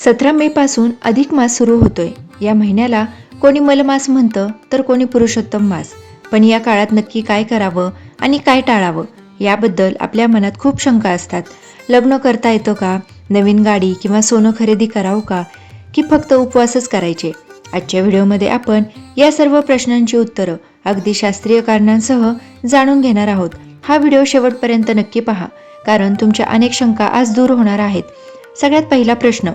17 मे पासून अधिक मास सुरू होतोय। या महिन्याला कोणी मलमास म्हणतं तर कोणी पुरुषोत्तम मास। पण या काळात नक्की काय करावं आणि काय टाळावं याबद्दल आपल्या मनात खूप शंका असतात। लग्न करता येतं का? नवीन गाडी किंवा सोनं खरेदी करावं का? की फक्त उपवासच करायचे? आजच्या व्हिडिओमध्ये आपण या सर्व प्रश्नांची उत्तरं अगदी शास्त्रीय कारणांसह जाणून घेणार आहोत। हा व्हिडिओ शेवटपर्यंत नक्की पहा, कारण तुमच्या अनेक शंका आज दूर होणार आहेत। सगळ्यात पहिला प्रश्न,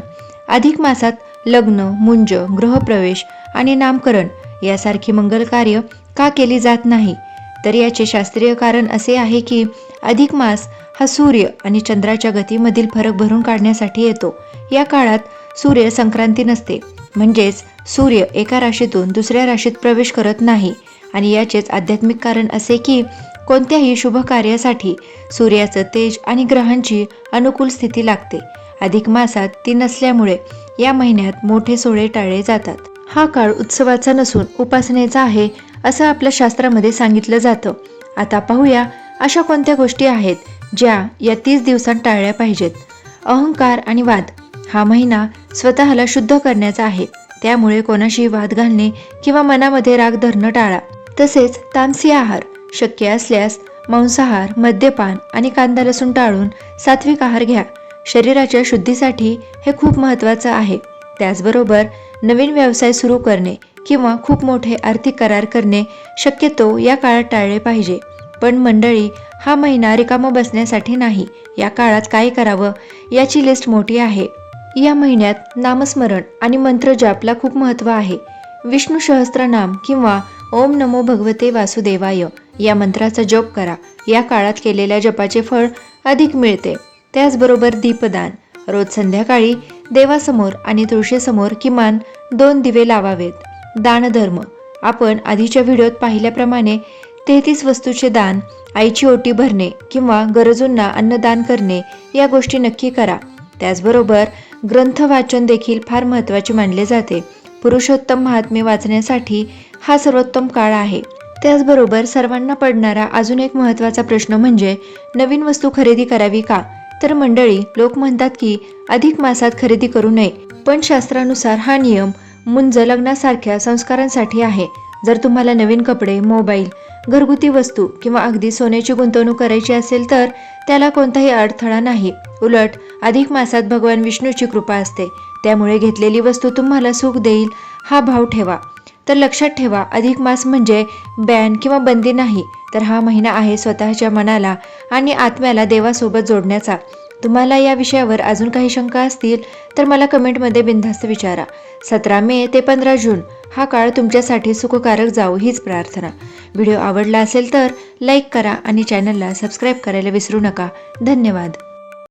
अधिक मासात लग्न, मुंज, गृहप्रवेश आणि नामकरण यासारखी मंगल कार्य का केली जात नाही? तर याचे शास्त्रीय कारण असे आहे की अधिक मास हा सूर्य आणि चंद्राच्या गतीमधील फरक भरून काढण्यासाठी येतो। या काळात सूर्य संक्रांती नसते, म्हणजेच सूर्य एका राशीतून दुसऱ्या राशीत प्रवेश करत नाही। आणि याचेच आध्यात्मिक कारण असे की कोणत्याही शुभ कार्यासाठी सूर्याचं तेज आणि ग्रहांची अनुकूल स्थिती लागते। अधिक मासात ती नसल्यामुळे या महिन्यात मोठे सोहळे टाळले जातात। हा काळ उत्सवाचा नसून उपासनेचा आहे असं आपल्या शास्त्रामध्ये सांगितलं जातं। आता पाहूया अशा कोणत्या गोष्टी आहेत ज्या या 30 दिवसांत टाळल्या पाहिजेत। अहंकार आणि वाद, हा महिना स्वतःला शुद्ध करण्याचा आहे, त्यामुळे कोणाशी वाद घालणे किंवा मनामध्ये राग धरणं टाळा। तसेच तामसी आहार, शक्य असल्यास मांसाहार, मद्यपान आणि कांदा लसूण टाळून सात्विक आहार घ्या। शरीराच्या शुद्धीसाठी हे खूप महत्त्वाचं आहे। त्याचबरोबर नवीन व्यवसाय सुरू करणे किंवा खूप मोठे आर्थिक करार करणे शक्यतो या काळात टाळले पाहिजे। पण मंडळी, हा महिना रिकामा बसण्यासाठी नाही। या काळात काय करावं याची लिस्ट मोठी आहे। या महिन्यात नामस्मरण आणि मंत्र जापला खूप महत्त्व आहे। विष्णू सहस्त्रनाम किंवा ओम नमो भगवते वासुदेवाय या मंत्राचा जप करा। या काळात केलेल्या जपाचे फळ अधिक मिळते। त्याचबरोबर दीपदान, रोज संध्याकाळी देवासमोर आणि तुळशीसमोर किमान 2 दिवे लावावेत। दानधर्म, आपण आधीच्या व्हिडिओत पाहिल्याप्रमाणे 33 वस्तूचे दान, आईची ओटी भरणे किंवा गरजूंना अन्नदान करणे या गोष्टी नक्की करा। त्याचबरोबर ग्रंथ वाचन देखील फार महत्त्वाचे मानले जाते। पुरुषोत्तम महात्म्य वाचण्यासाठी हा सर्वोत्तम काळ आहे। त्याचबरोबर सर्वांना पडणारा अजून एक महत्त्वाचा प्रश्न म्हणजे नवीन वस्तू खरेदी करावी का? तर मंडळी, लोक म्हणतात की अधिक मासात खरेदी करू नये, पण शास्त्रानुसार हा नियम मुंज लग्नासारख्या संस्कारांसाठी आहे। जर तुम्हाला नवीन कपडे, मोबाईल, घरगुती वस्तू किंवा अगदी सोन्याची गुंतवणूक करायची असेल तर त्याला कोणताही अडथळा नाही। उलट अधिक मासात भगवान विष्णूची कृपा असते, त्यामुळे घेतलेली वस्तू तुम्हाला सुख देईल हा भाव ठेवा। तर लक्षात ठेवा, अधिक मास म्हणजे बॅन किंवा बंदी नाही, तर हा महिना आहे स्वतःच्या मनाला आणि आत्म्याला देवासोबत जोडण्याचा। तुम्हाला या विषयावर अजून काही शंका असतील तर मला कमेंटमध्ये बिनधास्त विचारा। 17 मे ते 15 जून हा काळ तुमच्यासाठी सुखकारक जावो हीच प्रार्थना। व्हिडिओ आवडला असेल तर लाईक करा आणि चॅनलला सबस्क्राईब करायला विसरू नका। धन्यवाद।